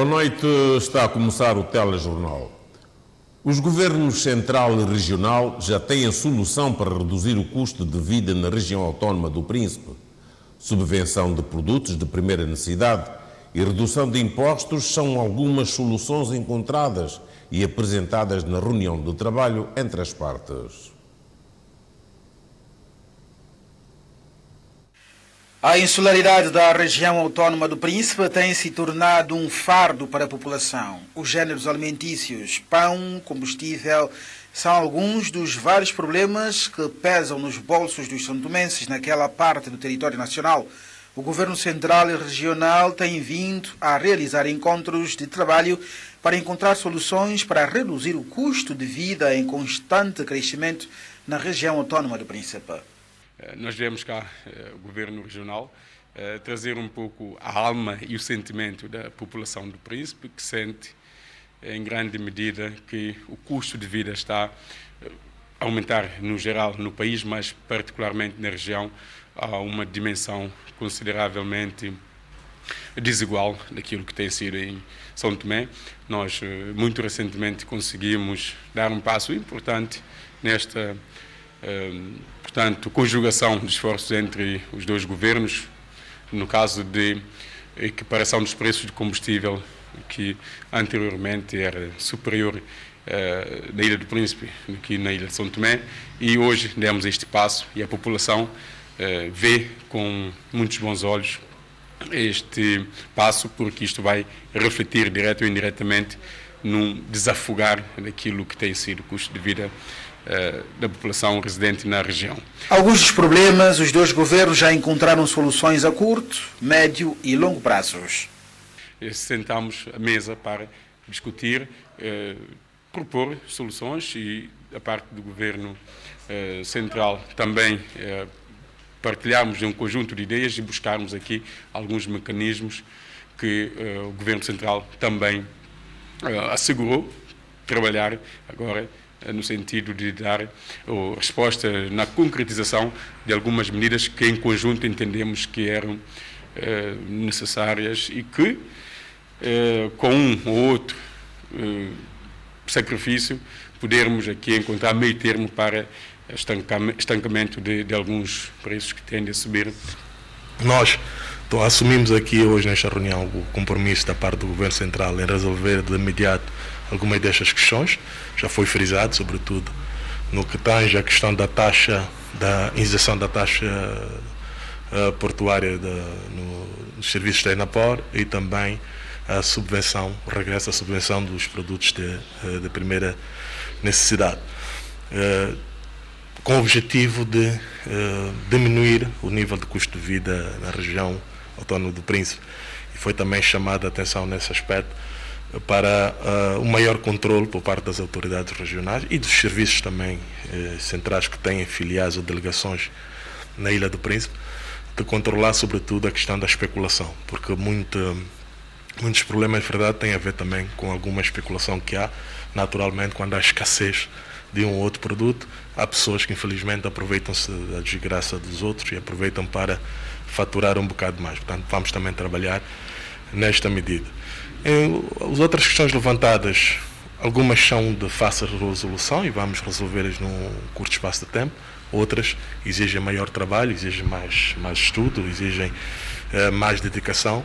Boa noite, está a começar o telejornal. Os governos central e regional já têm a solução para reduzir o custo de vida na região autónoma do Príncipe. Subvenção de produtos de primeira necessidade e redução de impostos são algumas soluções encontradas e apresentadas na reunião de trabalho entre as partes. A insularidade da região autónoma do Príncipe tem se tornado um fardo para a população. Os géneros alimentícios, pão, combustível, são alguns dos vários problemas que pesam nos bolsos dos santomenses naquela parte do território nacional. O Governo Central e Regional tem vindo a realizar encontros de trabalho para encontrar soluções para reduzir o custo de vida em constante crescimento na região autónoma do Príncipe. Nós viemos cá, o Governo Regional, trazer um pouco a alma e o sentimento da população do Príncipe, que sente, em grande medida, que o custo de vida está a aumentar no geral no país, mas particularmente na região, a uma dimensão consideravelmente desigual daquilo que tem sido em São Tomé. Nós, muito recentemente, conseguimos dar um passo importante nesta portanto, conjugação de esforços entre os dois governos, no caso de equiparação dos preços de combustível, que anteriormente era superior na Ilha do Príncipe do que na Ilha de São Tomé, e hoje demos este passo e a população vê com muitos bons olhos este passo, porque isto vai refletir direto ou indiretamente num desafogar daquilo que tem sido o custo de vida da população residente na região. Alguns dos problemas, os dois governos já encontraram soluções a curto, médio e longo prazos. Sentamos à mesa para discutir, propor soluções e, da parte do Governo Central, também partilharmos de um conjunto de ideias e buscarmos aqui alguns mecanismos que o Governo Central também assegurou trabalhar agora no sentido de dar resposta na concretização de algumas medidas que em conjunto entendemos que eram necessárias e que com um ou outro sacrifício podermos aqui encontrar meio termo para estancamento de alguns preços que tendem a subir. Nós assumimos aqui hoje nesta reunião o compromisso da parte do Governo Central em resolver de imediato algumas destas questões. Já foi frisado, sobretudo, no que tange a questão da taxa, da isenção da taxa portuária nos serviços da Enapor e também a subvenção, o regresso à subvenção dos produtos de primeira necessidade, com o objetivo de diminuir o nível de custo de vida na região autónoma do Príncipe. E foi também chamada a atenção nesse aspecto para o maior controle por parte das autoridades regionais e dos serviços também centrais que têm filiais ou delegações na Ilha do Príncipe, de controlar sobretudo a questão da especulação, porque muitos problemas, de verdade, têm a ver também com alguma especulação que há, naturalmente, quando há escassez de um ou outro produto. Há pessoas que infelizmente aproveitam-se da desgraça dos outros e aproveitam para faturar um bocado mais. Portanto, vamos também trabalhar nesta medida. As outras questões levantadas, algumas são de fácil resolução e vamos resolvê-las num curto espaço de tempo. Outras exigem maior trabalho, exigem mais estudo, exigem mais dedicação,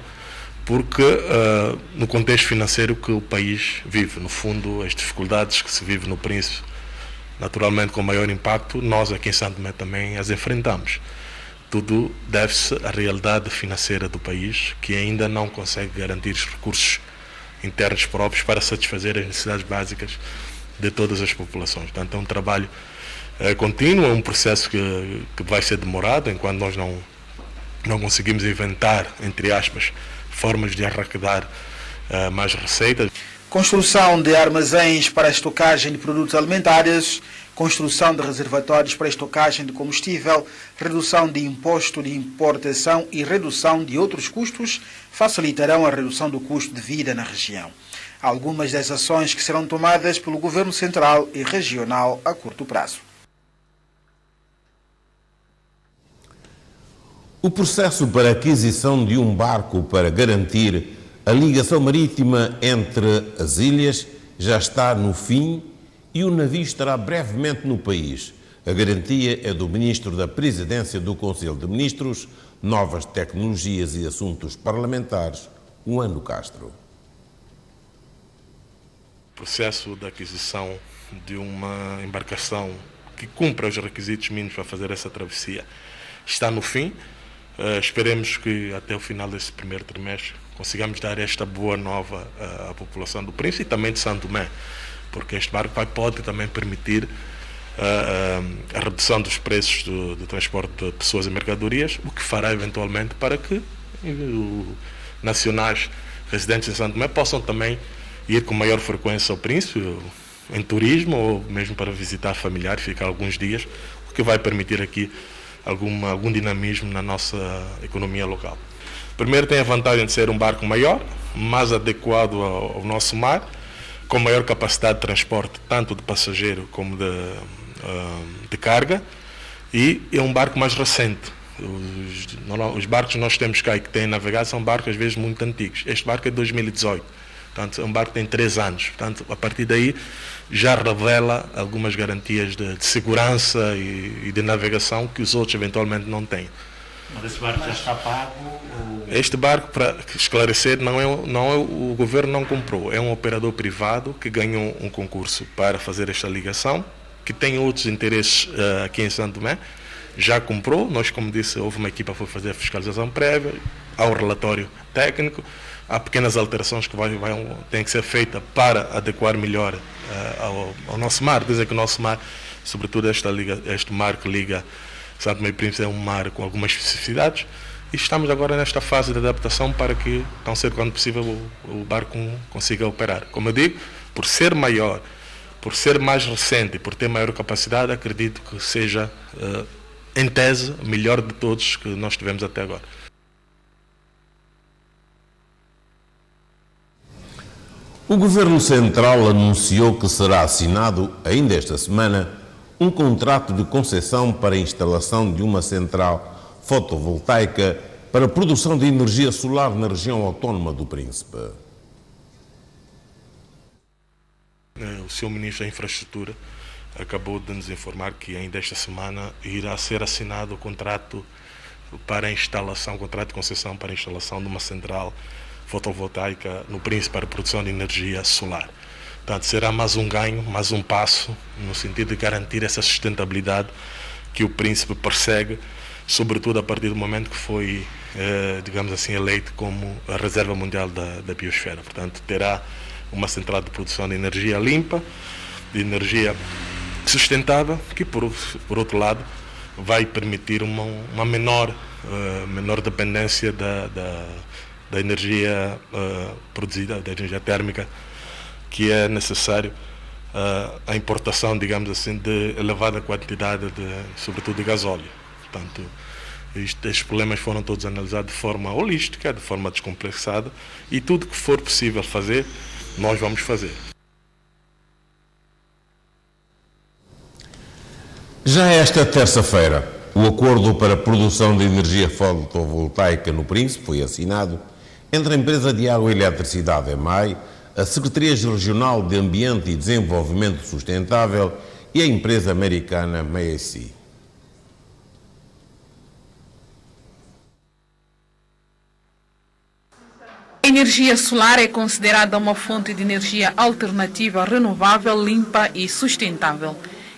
porque no contexto financeiro que o país vive, no fundo, as dificuldades que se vive no Príncipe, naturalmente com maior impacto, nós aqui em Santo Tomé também as enfrentamos. Tudo deve-se à realidade financeira do país, que ainda não consegue garantir os recursos internos próprios para satisfazer as necessidades básicas de todas as populações. Portanto, é um trabalho contínuo, é um processo que vai ser demorado, enquanto nós não conseguimos inventar, entre aspas, formas de arrecadar mais receitas. Construção de armazéns para a estocagem de produtos alimentares, construção de reservatórios para a estocagem de combustível, redução de imposto de importação e redução de outros custos facilitarão a redução do custo de vida na região. Algumas das ações que serão tomadas pelo Governo Central e Regional a curto prazo. O processo para aquisição de um barco para garantir A ligação marítima entre as ilhas já está no fim e o navio estará brevemente no país. A garantia é do Ministro da Presidência do Conselho de Ministros, Novas Tecnologias e Assuntos Parlamentares, Uano Castro. O processo de aquisição de uma embarcação que cumpra os requisitos mínimos para fazer essa travessia está no fim. Esperemos que até o final desse primeiro trimestre consigamos dar esta boa nova à população do Príncipe e também de Santo Tomé, porque este barco pode também permitir a redução dos preços do transporte de pessoas e mercadorias, o que fará eventualmente para que nacionais residentes em Santo Tomé possam também ir com maior frequência ao Príncipe, em turismo ou mesmo para visitar familiares, ficar alguns dias, o que vai permitir aqui algum dinamismo na nossa economia local. Primeiro, tem a vantagem de ser um barco maior, mais adequado ao nosso mar, com maior capacidade de transporte, tanto de passageiro como de carga, e é um barco mais recente. Os barcos que nós temos cá e que têm navegado são barcos às vezes muito antigos. Este barco é de 2018, portanto é um barco que tem 3 anos. Portanto, a partir daí já revela algumas garantias de segurança e de navegação que os outros eventualmente não têm. Mas esse barco já está pago? Este barco, para esclarecer, não é o governo não comprou, é um operador privado que ganhou um concurso para fazer esta ligação, que tem outros interesses aqui em Santo Tomé, já comprou. Nós, como disse, houve uma equipa que foi fazer a fiscalização prévia, há um relatório técnico, há pequenas alterações que têm que ser feitas para adequar melhor ao nosso mar. Dizer que o nosso mar, sobretudo este mar que liga Santo Tomé e Príncipe, é um mar com algumas especificidades, e estamos agora nesta fase de adaptação para que, tão cedo quanto possível, o barco consiga operar. Como eu digo, por ser maior, por ser mais recente e por ter maior capacidade, acredito que seja, em tese, o melhor de todos que nós tivemos até agora. O Governo Central anunciou que será assinado, ainda esta semana, um contrato de concessão para a instalação de uma central fotovoltaica para a produção de energia solar na região autónoma do Príncipe. O Sr. Ministro da Infraestrutura acabou de nos informar que ainda esta semana irá ser assinado o contrato para a instalação, contrato de concessão para a instalação de uma central fotovoltaica no Príncipe para a produção de energia solar. Portanto, será mais um ganho, mais um passo no sentido de garantir essa sustentabilidade que o Príncipe persegue, sobretudo a partir do momento que foi, digamos assim, eleito como a reserva mundial da biosfera. Portanto, terá uma central de produção de energia limpa, de energia sustentável, que por outro lado vai permitir uma menor dependência da energia produzida, da energia térmica, que é necessário a importação, digamos assim, de elevada quantidade, sobretudo de gasóleo. Portanto, estes problemas foram todos analisados de forma holística, de forma descomplexada, e tudo que for possível fazer, nós vamos fazer. Já esta terça-feira, o acordo para a produção de energia fotovoltaica no Príncipe foi assinado entre a Empresa de Água e Eletricidade, EMAI, a Secretaria Regional de Ambiente e Desenvolvimento Sustentável e a empresa americana MESI. A energia solar é considerada uma fonte de energia alternativa, renovável, limpa e sustentável.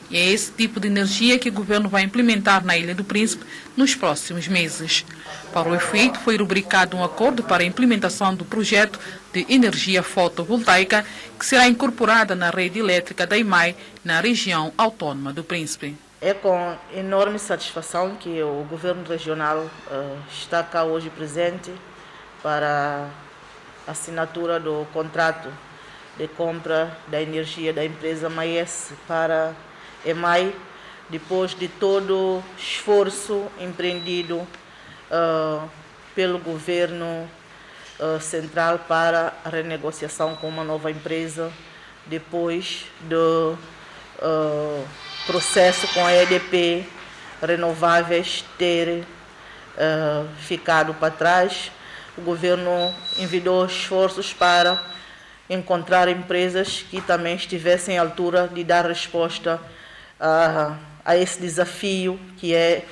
E é esse tipo de energia que o governo vai implementar na Ilha do Príncipe nos próximos meses. Para o efeito, foi rubricado um acordo para a implementação do projeto de energia fotovoltaica que será incorporada na rede elétrica da EMAI na região autónoma do Príncipe. É com enorme satisfação que o governo regional está cá hoje presente para a assinatura do contrato de compra da energia da empresa MESI para EMAI, depois de todo o esforço empreendido pelo governo central para a renegociação com uma nova empresa, depois do processo com a EDP Renováveis ter ficado para trás, o governo envidou esforços para encontrar empresas que também estivessem à altura de dar resposta a esse desafio que é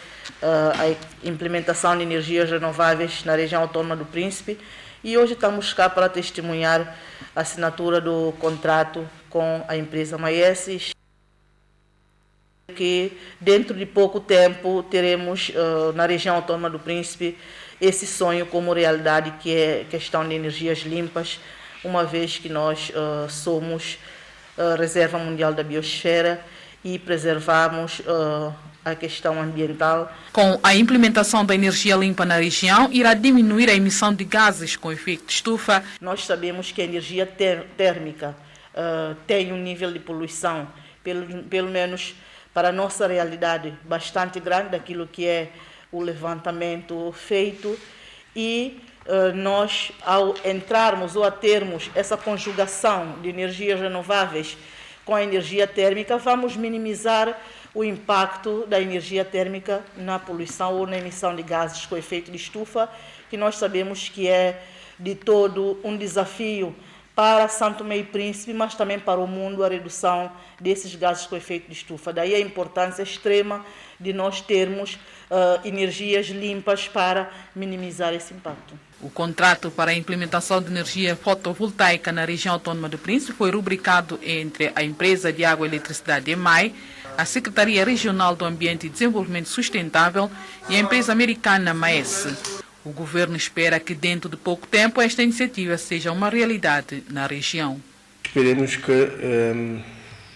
a implementação de energias renováveis na região autónoma do Príncipe. E hoje estamos cá para testemunhar a assinatura do contrato com a empresa Maes, que dentro de pouco tempo teremos na região autónoma do Príncipe esse sonho como realidade, que é a questão de energias limpas, uma vez que nós somos reserva mundial da biosfera e preservamos a questão ambiental. Com a implementação da energia limpa na região, irá diminuir a emissão de gases com efeito de estufa. Nós sabemos que a energia térmica tem um nível de poluição, pelo menos para a nossa realidade, bastante grande, daquilo que é o levantamento feito. E nós, ao entrarmos ou a termos essa conjugação de energias renováveis com a energia térmica, vamos minimizar o impacto da energia térmica na poluição ou na emissão de gases com efeito de estufa, que nós sabemos que é de todo um desafio para São Tomé e Príncipe, mas também para o mundo, a redução desses gases com efeito de estufa. Daí a importância extrema de nós termos energias limpas para minimizar esse impacto. O contrato para a implementação de energia fotovoltaica na região autónoma do Príncipe foi rubricado entre a empresa de água e eletricidade EMAI, a Secretaria Regional do Ambiente e Desenvolvimento Sustentável e a empresa americana Maes. O governo espera que dentro de pouco tempo esta iniciativa seja uma realidade na região. Esperemos que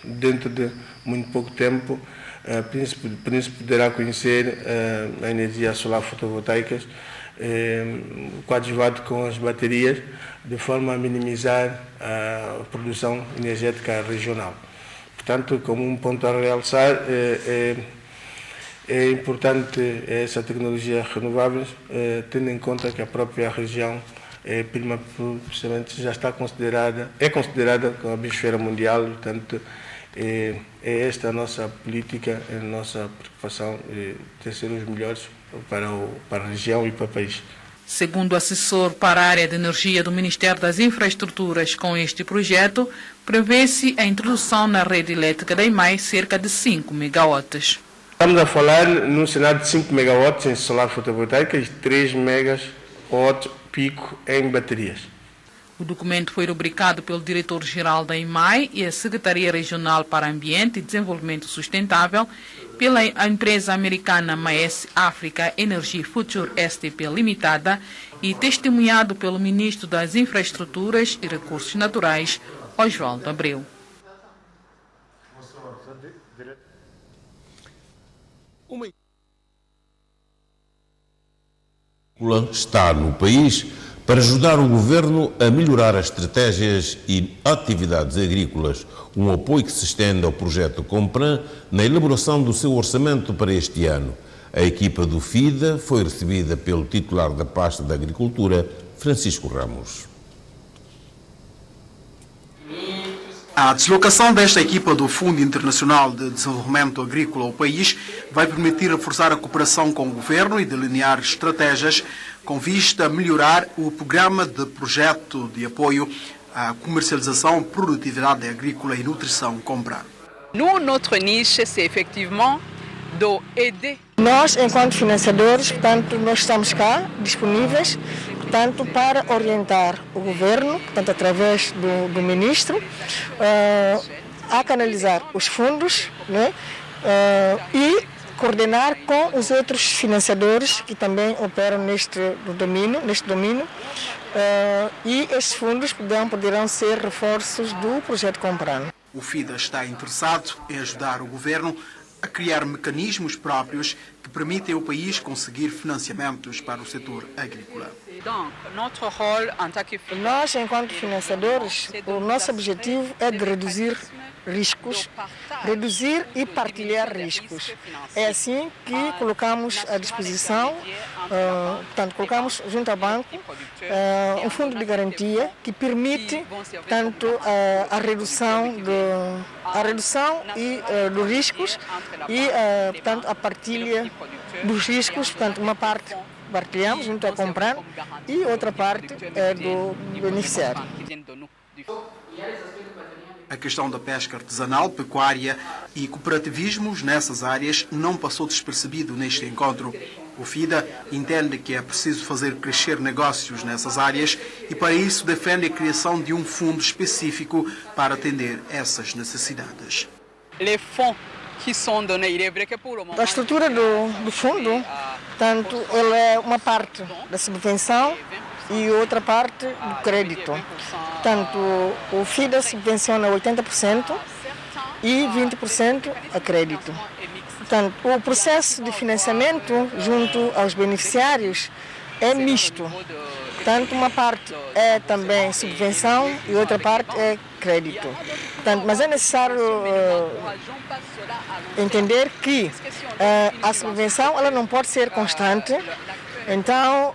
dentro de muito pouco tempo o Príncipe poderá conhecer a energia solar fotovoltaica coadjuvado com as baterias, de forma a minimizar a produção energética regional. Portanto, como um ponto a realçar, é importante essa tecnologia renovável, tendo em conta que a própria região já está considerada como a biosfera mundial. Portanto, é esta a nossa política, a nossa preocupação de ser os melhores para a região e para o país. Segundo o assessor para a área de energia do Ministério das Infraestruturas, com este projeto, prevê-se a introdução na rede elétrica da EMAI cerca de 5 megawatts. Estamos a falar num cenário de 5 megawatts em solar fotovoltaica e 3 megawatts pico em baterias. O documento foi rubricado pelo diretor-geral da EMAI e a Secretaria Regional para Ambiente e Desenvolvimento Sustentável, pela empresa americana Maes Africa Energy Future STP Limitada e testemunhado pelo ministro das Infraestruturas e Recursos Naturais, Oswaldo Abreu. Está no país para ajudar o governo a melhorar as estratégias e atividades agrícolas, um apoio que se estende ao projeto Compran na elaboração do seu orçamento para este ano. A equipa do FIDA foi recebida pelo titular da pasta da Agricultura, Francisco Ramos. A deslocação desta equipa do Fundo Internacional de Desenvolvimento Agrícola ao país vai permitir reforçar a cooperação com o governo e delinear estratégias com vista a melhorar o programa de projeto de apoio à comercialização, produtividade agrícola e nutrição Compran. Nous, notre niche, c'est effectivement d'aider. Nós, enquanto financiadores, portanto, nós estamos cá disponíveis, portanto, para orientar o governo, portanto, através do ministro, a canalizar os fundos, né, e coordenar com os outros financiadores que também operam neste domínio, e estes fundos poderão ser reforços do projeto Compran. O FIDA está interessado em ajudar o governo a criar mecanismos próprios que permitem ao país conseguir financiamentos para o setor agrícola. Nós, enquanto financiadores, o nosso objetivo é de reduzir riscos, reduzir e partilhar riscos. É assim que colocamos à disposição, portanto, colocamos junto ao banco um fundo de garantia que permite, tanto a redução dos riscos e, portanto, a partilha dos riscos, portanto, uma parte partilhamos, um está comprando e outra parte é do beneficiário. A questão da pesca artesanal, pecuária e cooperativismos nessas áreas não passou despercebido neste encontro. O FIDA entende que é preciso fazer crescer negócios nessas áreas e, para isso, defende a criação de um fundo específico para atender essas necessidades. A estrutura do fundo, tanto ela é uma parte da subvenção e outra parte do crédito. Portanto, o FIDA subvenciona 80% e 20% a crédito. Portanto, o processo de financiamento junto aos beneficiários é misto. Portanto, uma parte é também subvenção e outra parte é crédito. Portanto, mas é necessário entender que a subvenção ela não pode ser constante. Então,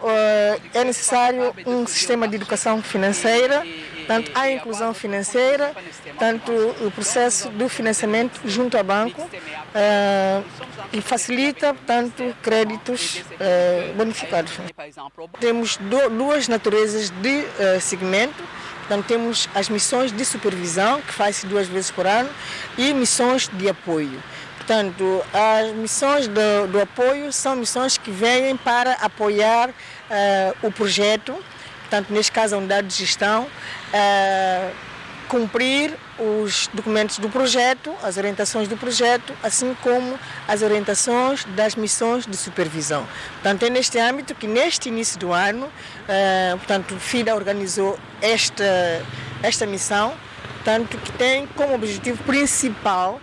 é necessário um sistema de educação financeira, tanto a inclusão financeira, tanto o processo do financiamento junto ao banco, e facilita, tanto créditos bonificados. Temos duas naturezas de segmento. Portanto, temos as missões de supervisão, que faz-se 2 vezes por ano, e missões de apoio. Portanto, as missões do apoio são missões que vêm para apoiar o projeto, portanto, neste caso a unidade de gestão, cumprir os documentos do projeto, as orientações do projeto, assim como as orientações das missões de supervisão. Portanto, é neste âmbito que, neste início do ano, portanto, o FIDA organizou esta missão, portanto, que tem como objetivo principal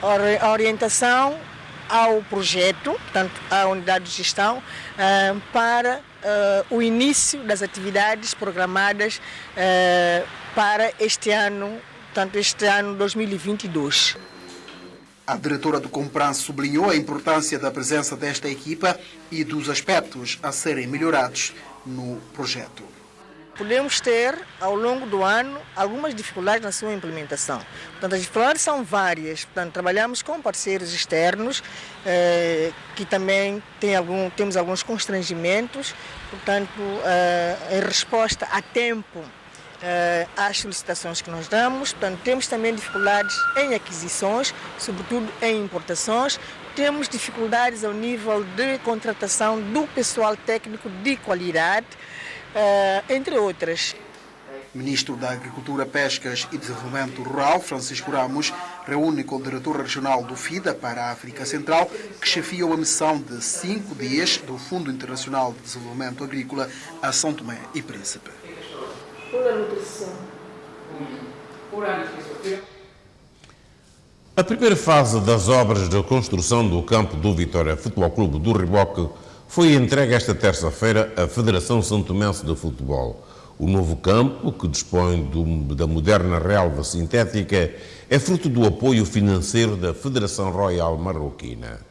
a orientação ao projeto, portanto, à unidade de gestão, para o início das atividades programadas para este ano, portanto, este ano 2022. A diretora do Compran sublinhou a importância da presença desta equipa e dos aspectos a serem melhorados no projeto. Podemos ter, ao longo do ano, algumas dificuldades na sua implementação. Portanto, as dificuldades são várias. Portanto, trabalhamos com parceiros externos, que também temos alguns constrangimentos. Portanto, em resposta a tempo às solicitações que nós damos. Portanto, temos também dificuldades em aquisições, sobretudo em importações. Temos dificuldades ao nível de contratação do pessoal técnico de qualidade, entre outras. Ministro da Agricultura, Pescas e Desenvolvimento Rural, Francisco Ramos, reúne com o diretor regional do FIDA para a África Central, que chefiou a missão de 5 dias do Fundo Internacional de Desenvolvimento Agrícola a São Tomé e Príncipe. A primeira fase das obras de construção do campo do Vitória Futebol Clube do Riboque foi entregue esta terça-feira à Federação Santomense de Futebol. O novo campo, que dispõe da moderna relva sintética, é fruto do apoio financeiro da Federação Royal Marroquina.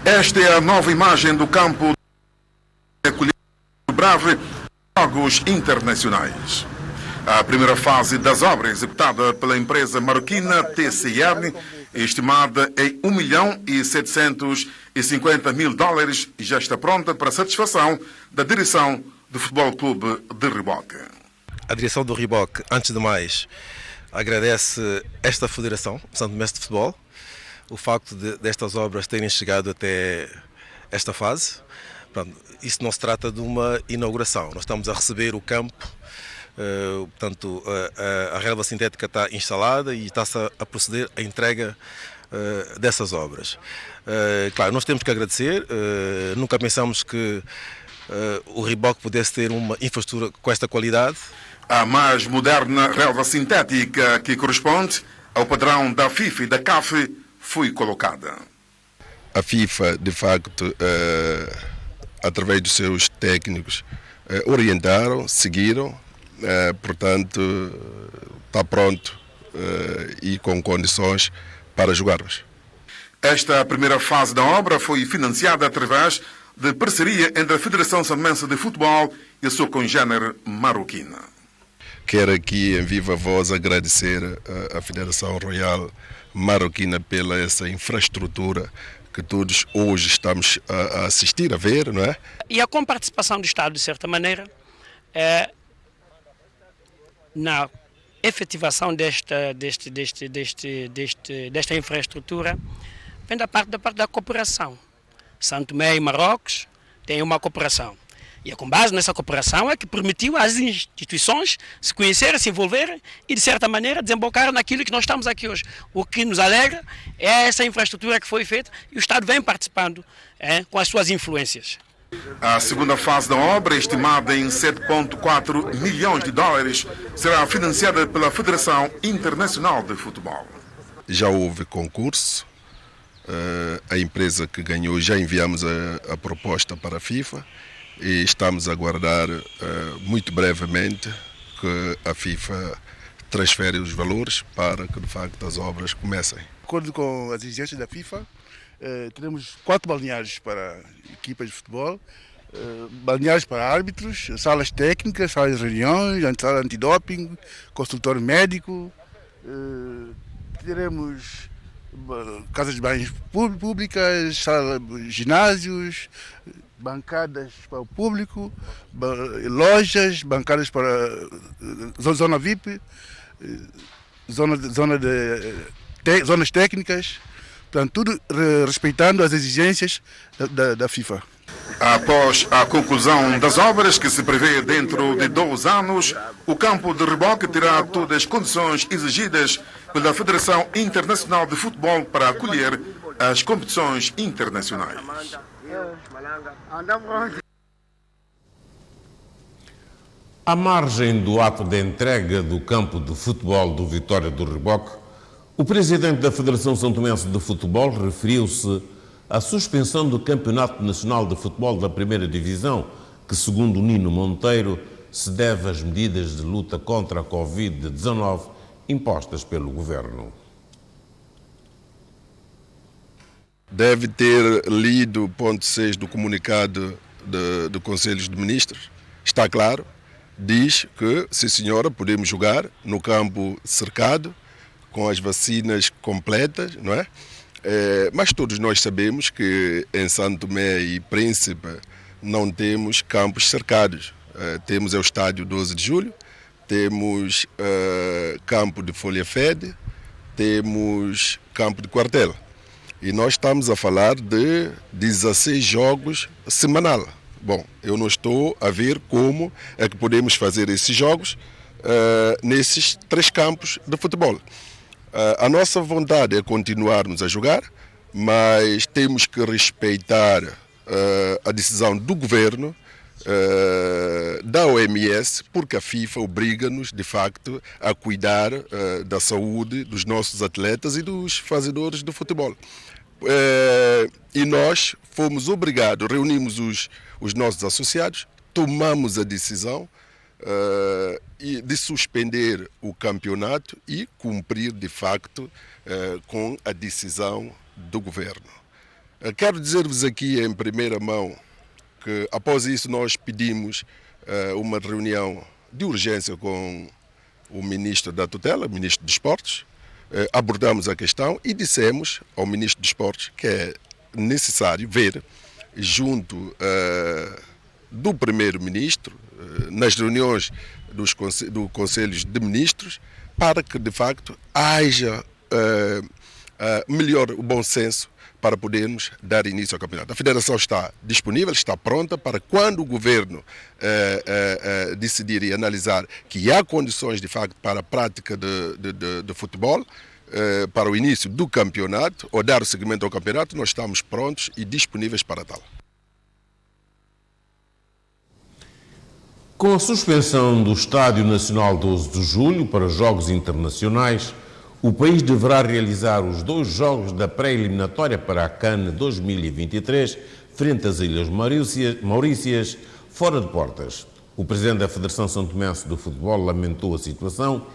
Esta é a nova imagem do campo do Brave, Jogos Internacionais. A primeira fase das obras, executada pela empresa marroquina TCR, estimada em $1.750.000, já está pronta para satisfação da direção do Futebol Clube de Riboque. A direção do Riboque, antes de mais, agradece esta Federação Santomense de Futebol o facto destas obras terem chegado até esta fase. Isso não se trata de uma inauguração, nós estamos a receber o campo. Portanto, a relva sintética está instalada e está-se a proceder à entrega dessas obras. Claro, nós temos que agradecer, nunca pensamos que o Riboque pudesse ter uma infraestrutura com esta qualidade. A mais moderna relva sintética, que corresponde ao padrão da FIFA e da CAF, foi colocada. A FIFA, de facto, através dos seus técnicos, orientaram, seguiram. Portanto, está pronto e com condições para jogarmos. Esta primeira fase da obra foi financiada através de parceria entre a Federação Santomense de Futebol e a sua congênere marroquina. Quero aqui, em viva voz, agradecer à Federação Royal Marroquina pela essa infraestrutura que todos hoje estamos a assistir, a ver, não é? E a comparticipação do Estado, de certa maneira, na efetivação desta infraestrutura, vem da parte da cooperação. São Tomé e Marrocos têm uma cooperação. E é com base nessa cooperação é que permitiu às instituições se conhecerem, se envolverem e, de certa maneira, desembocar naquilo que nós estamos aqui hoje. O que nos alegra é essa infraestrutura que foi feita e o Estado vem participando com as suas influências. A segunda fase da obra, estimada em 7,4 milhões de dólares, será financiada pela Federação Internacional de Futebol. Já houve concurso, a empresa que ganhou, já enviamos a proposta para a FIFA e estamos a aguardar muito brevemente que a FIFA transfere os valores para que de facto as obras comecem. De acordo com as exigências da FIFA, teremos 4 balneários para equipas de futebol, balneários para árbitros, salas técnicas, salas de reuniões, sala antidoping, consultório médico, teremos casas de banhos públicas, ginásios, bancadas para o público, lojas, bancadas para zona VIP, zonas técnicas, portanto, tudo respeitando as exigências da FIFA. Após a conclusão das obras, que se prevê dentro de 2 anos, o campo de reboque terá todas as condições exigidas pela Federação Internacional de Futebol para acolher as competições internacionais. À margem do ato de entrega do campo de futebol do Vitória do Reboque, o presidente da Federação Santomense de Futebol referiu-se à suspensão do Campeonato Nacional de Futebol da Primeira Divisão, que, segundo Nino Monteiro, se deve às medidas de luta contra a Covid-19 impostas pelo governo. Deve ter lido o ponto 6 do comunicado do Conselho de Ministros. Está claro, diz que, sim senhora, podemos jogar no campo cercado, com as vacinas completas, não é? Mas todos nós sabemos que em Santo Tomé e Príncipe não temos campos cercados. Temos o estádio 12 de Julho, temos campo de Folha Fede, temos campo de quartel. E nós estamos a falar de 16 jogos semanal. Bom, eu não estou a ver como é que podemos fazer esses jogos nesses 3 campos de futebol. A nossa vontade é continuarmos a jogar, mas temos que respeitar a decisão do governo, da OMS, porque a FIFA obriga-nos, de facto, a cuidar da saúde dos nossos atletas e dos fazedores de futebol. E nós fomos obrigados, reunimos os nossos associados, tomamos a decisão de suspender o campeonato e cumprir, de facto, com a decisão do governo. Quero dizer-vos aqui em primeira mão que, após isso, nós pedimos uma reunião de urgência com o ministro da tutela, o ministro dos Esportes, abordamos a questão e dissemos ao ministro dos Esportes que é necessário ver, junto do primeiro-ministro, nas reuniões do Conselho de Ministros, para que, de facto, haja melhor o bom senso para podermos dar início ao campeonato. A Federação está disponível, está pronta para quando o Governo decidir e analisar que há condições, de facto, para a prática de futebol, para o início do campeonato, ou dar o seguimento ao campeonato, nós estamos prontos e disponíveis para tal. Com a suspensão do Estádio Nacional 12 de Julho para jogos internacionais, o país deverá realizar os 2 jogos da pré-eliminatória para a CAN 2023, frente às Ilhas Maurícias, fora de portas. O presidente da Federação Santomense de Futebol lamentou a situação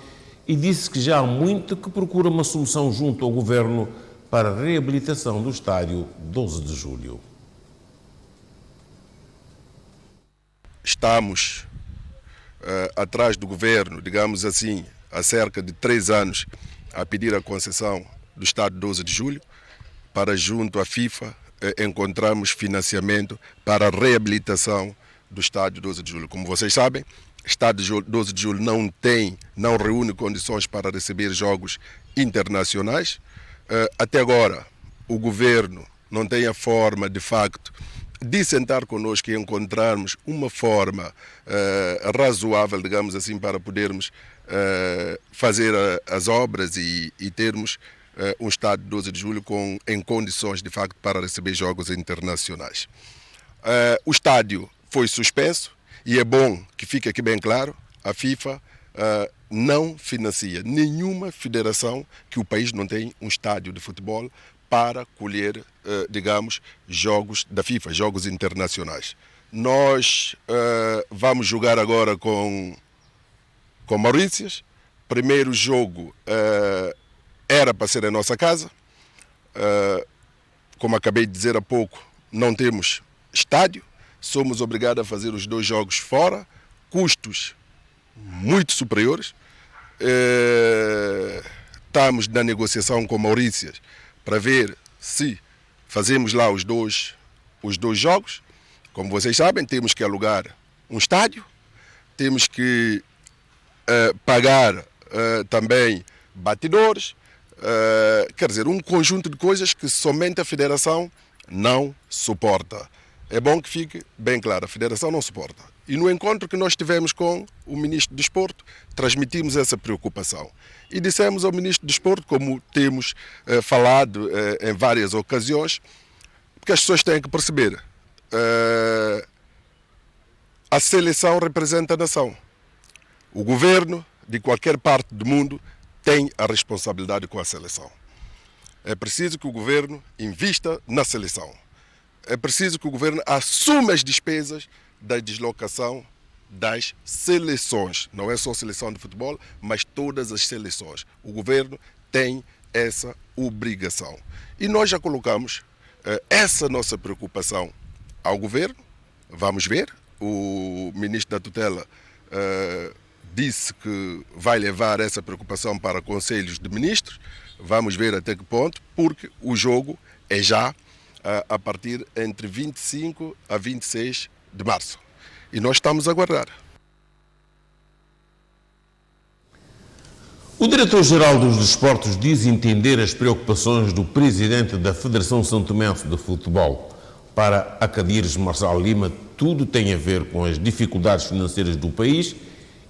e disse que já há muito que procura uma solução junto ao governo para a reabilitação do Estádio 12 de Julho. Estamos atrás do governo, digamos assim, há cerca de 3 anos, a pedir a concessão do estádio 12 de julho, para junto à FIFA encontramos financiamento para a reabilitação do estádio 12 de julho. Como vocês sabem, o estádio 12 de julho não reúne condições para receber jogos internacionais. Até agora, o governo não tem a forma, de facto, de sentar connosco e encontrarmos uma forma razoável, digamos assim, para podermos fazer as obras e termos um estádio 12 de julho em condições, de facto, para receber jogos internacionais. O estádio foi suspenso e é bom que fique aqui bem claro, a FIFA não financia nenhuma federação que o país não tem um estádio de futebol para colher, digamos, jogos da FIFA, jogos internacionais. Nós vamos jogar agora com Maurícias. Primeiro jogo era para ser em nossa casa. Como acabei de dizer há pouco, não temos estádio. Somos obrigados a fazer os 2 jogos fora, custos muito superiores. Estamos na negociação com Maurícias para ver se fazemos lá os dois jogos. Como vocês sabem, temos que alugar um estádio, temos que pagar também batidores, quer dizer, um conjunto de coisas que somente a Federação não suporta. É bom que fique bem claro, a Federação não suporta. E no encontro que nós tivemos com o Ministro do Desporto, transmitimos essa preocupação. E dissemos ao Ministro do Desporto, como temos falado em várias ocasiões, porque as pessoas têm que perceber, a seleção representa a nação. O governo de qualquer parte do mundo tem a responsabilidade com a seleção. É preciso que o governo invista na seleção. É preciso que o governo assuma as despesas da deslocação das seleções. Não é só a seleção de futebol, mas todas as seleções. O governo tem essa obrigação. E nós já colocamos essa nossa preocupação ao governo. Vamos ver. O ministro da tutela disse que vai levar essa preocupação para conselhos de ministros. Vamos ver até que ponto, porque o jogo é já a partir entre 25 a 26 de março. E nós estamos a aguardar. O diretor-geral dos Desportos diz entender as preocupações do presidente da Federação Santomense de Futebol. Para Acadires Marçal Lima, tudo tem a ver com as dificuldades financeiras do país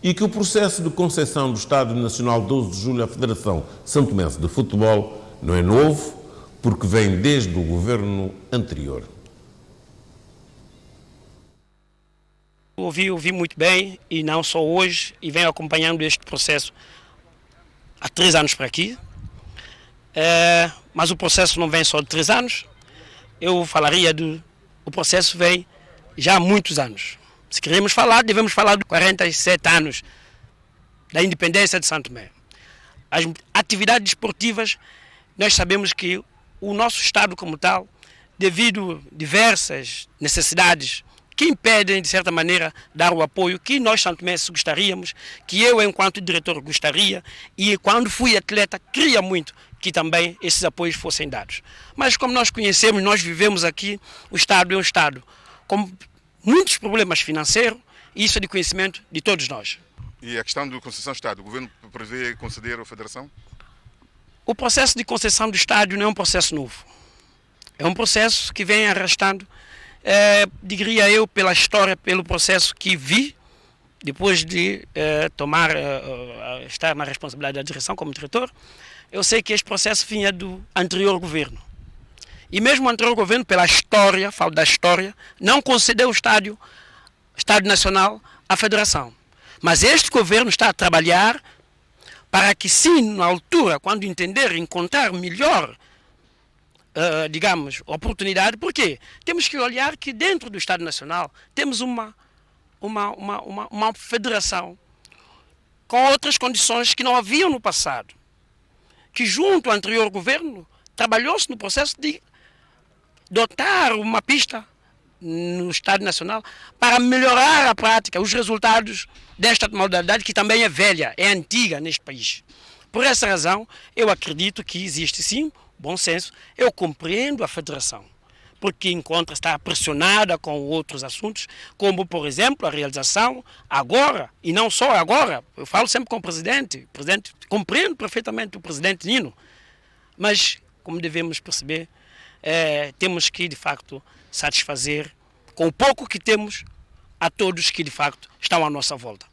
e que o processo de concessão do Estádio Nacional 12 de Julho à Federação Santomense de Futebol não é novo, porque vem desde o governo anterior. Ouvi muito bem, e não só hoje, e venho acompanhando este processo há 3 anos para aqui. Mas o processo não vem só de 3 anos, eu falaria o processo vem já há muitos anos. Se queremos falar, devemos falar de 47 anos da independência de Santo Tomé. As atividades esportivas, nós sabemos que o nosso Estado como tal, devido a diversas necessidades que impedem, de certa maneira, dar o apoio que nós, santomenses, gostaríamos, que eu, enquanto diretor, gostaria, e quando fui atleta, queria muito que também esses apoios fossem dados. Mas como nós conhecemos, nós vivemos aqui, o Estado é um Estado com muitos problemas financeiros, e isso é de conhecimento de todos nós. E a questão da concessão do Estado, o governo prevê conceder à Federação? O processo de concessão do estádio não é um processo novo. É um processo que vem arrastando, diria eu, pela história, pelo processo que vi, depois de estar na responsabilidade da direção como diretor. Eu sei que este processo vinha do anterior governo. E mesmo o anterior governo, pela história, falo da história, não concedeu o Estádio Nacional à Federação. Mas este governo está a trabalhar para que, sim, na altura, quando entender, encontrar melhor, digamos, oportunidade. Por quê? Temos que olhar que dentro do Estado Nacional temos uma federação com outras condições que não haviam no passado. Que junto ao anterior governo trabalhou-se no processo de dotar uma pista no Estado Nacional para melhorar a prática, os resultados desta modalidade que também é velha, é antiga neste país. Por essa razão, eu acredito que existe sim bom senso. Eu compreendo a Federação, porque está pressionada com outros assuntos, como, por exemplo, a realização agora, e não só agora, eu falo sempre com o presidente, compreendo perfeitamente o presidente Nino, mas, como devemos perceber, temos que, de facto, satisfazer com o pouco que temos a todos que, de facto, estão à nossa volta.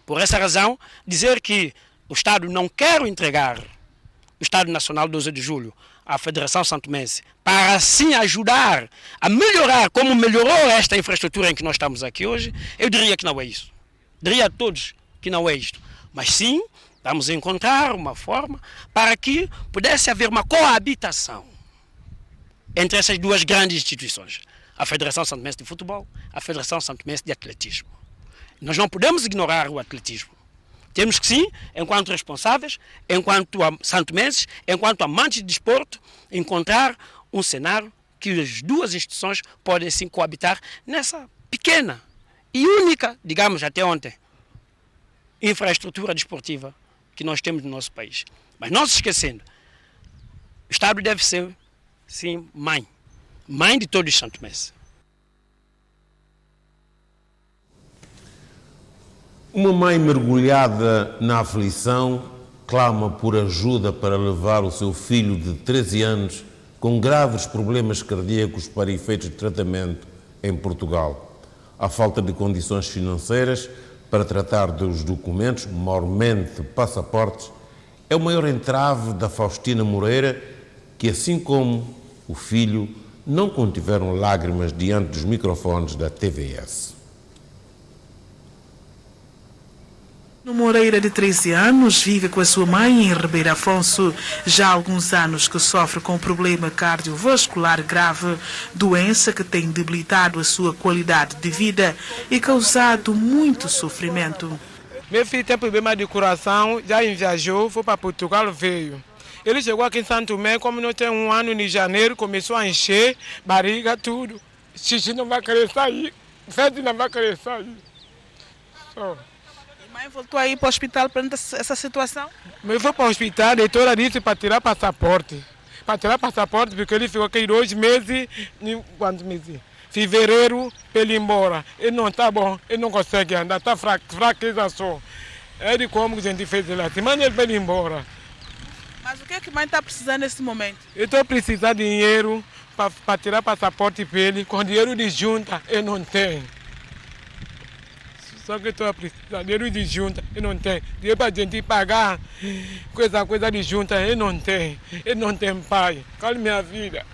Por essa razão, dizer que o Estado não quer entregar o Estado Nacional 12 de Julho à Federação Santomense para assim ajudar a melhorar como melhorou esta infraestrutura em que nós estamos aqui hoje, eu diria que não é isso. Diria a todos que não é isto. Mas sim, vamos encontrar uma forma para que pudesse haver uma coabitação entre essas duas grandes instituições, a Federação Santomense de Futebol, a Federação Santomense de Atletismo. Nós não podemos ignorar o atletismo. Temos que sim, enquanto responsáveis, enquanto santomenses, enquanto amantes de desporto, encontrar um cenário que as duas instituições podem sim coabitar nessa pequena e única, digamos até ontem, infraestrutura desportiva que nós temos no nosso país. Mas não se esquecendo, o Estado deve ser, sim, mãe de todos os santomenses. Uma mãe mergulhada na aflição clama por ajuda para levar o seu filho de 13 anos com graves problemas cardíacos para efeitos de tratamento em Portugal. A falta de condições financeiras para tratar dos documentos, maiormente passaportes, é o maior entrave da Faustina Moreira, que, assim como o filho, não contiveram lágrimas diante dos microfones da TVS. No Moreira, de 13 anos, vive com a sua mãe em Ribeira Afonso. Já há alguns anos que sofre com um problema cardiovascular grave, doença que tem debilitado a sua qualidade de vida e causado muito sofrimento. Meu filho tem problema de coração, já viajou, foi para Portugal, veio. Ele chegou aqui em Santo Tomé, como não tem um ano em janeiro, começou a encher, barriga, tudo. Xixi não vai querer sair, fede não vai querer sair. Só. Mãe voltou aí para o hospital perante essa situação? Eu fui para o hospital, a doutora disse para tirar passaporte. Para tirar passaporte, porque ele ficou aqui 2 meses, quantos meses? Fevereiro, para ele ir embora. Ele não está bom, ele não consegue andar, está fraqueza só. É de como que a gente fez ele assim, manda ele para ele ir embora. Mas o que é que a mãe está precisando nesse momento? Eu estou precisando de dinheiro para tirar passaporte para ele, com dinheiro de junta, ele não tem. Só que estou a precisar de dinheiro de junta, ele não tem. Dinheiro para a gente pagar coisa de junta, ele não tem pai. Qual é a minha vida?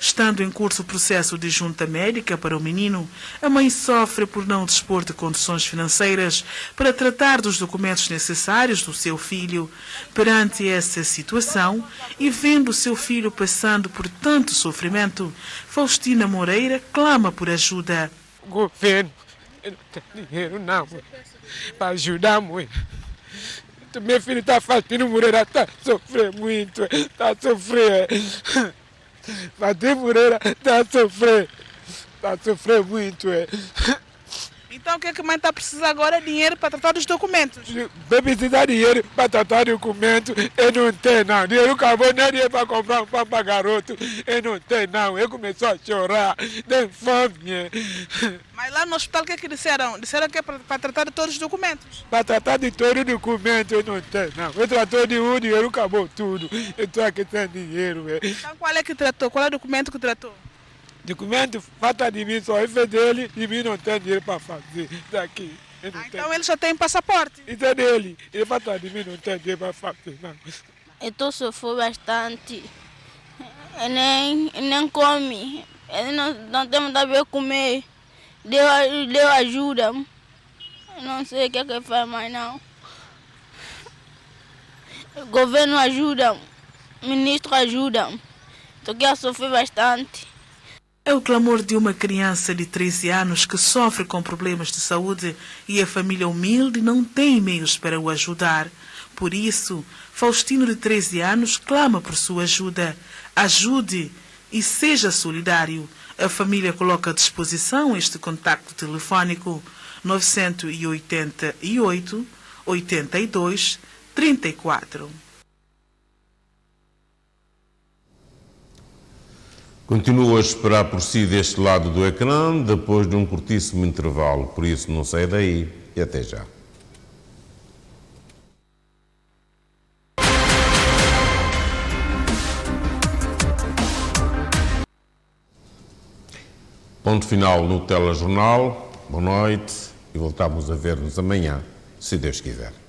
Estando em curso o processo de junta médica para o menino, a mãe sofre por não dispor de condições financeiras para tratar dos documentos necessários do seu filho. Perante essa situação e vendo o seu filho passando por tanto sofrimento, Faustina Moreira clama por ajuda. Governo, eu não tenho dinheiro não, para ajudar muito. Meu filho está Faustina Moreira, está sofrendo muito, está sofrendo. Faustina Moreira está sofrendo muito. Então o que é que a mãe está precisando agora? Dinheiro para tratar dos documentos? Vai precisar de dinheiro para tratar de documentos, eu não tenho não. Dinheiro acabou, nem dinheiro para comprar um pão para garoto, eu não tenho não. Eu comecei a chorar, nem fome. Mas lá no hospital o que é que disseram? Disseram que é para tratar de todos os documentos? Para tratar de todos os documentos, eu não tenho não. Eu tratou de um, dinheiro acabou tudo. Eu estou aqui sem dinheiro. Então qual é que tratou? Qual é o documento que tratou? Documento, falta de mim, só é dele, de mim não tem dinheiro para fazer daqui. Então ele só tem passaporte? Isso é dele, ele falta de mim, não tem dinheiro para fazer, não. Eu estou sofrendo bastante, ele nem come, ele não tem nada a ver comer, Deus ajuda, eu não sei o que é que faz mais não. O governo ajuda, o ministro ajuda, estou aqui a sofrer bastante. É o clamor de uma criança de 13 anos que sofre com problemas de saúde e a família humilde não tem meios para o ajudar. Por isso, Faustino, de 13 anos, clama por sua ajuda. Ajude e seja solidário. A família coloca à disposição este contacto telefónico 988 82 34. Continuo a esperar por si deste lado do ecrã, depois de um curtíssimo intervalo. Por isso, não saia daí e até já. Ponto final no telejornal. Boa noite e voltamos a ver-nos amanhã, se Deus quiser.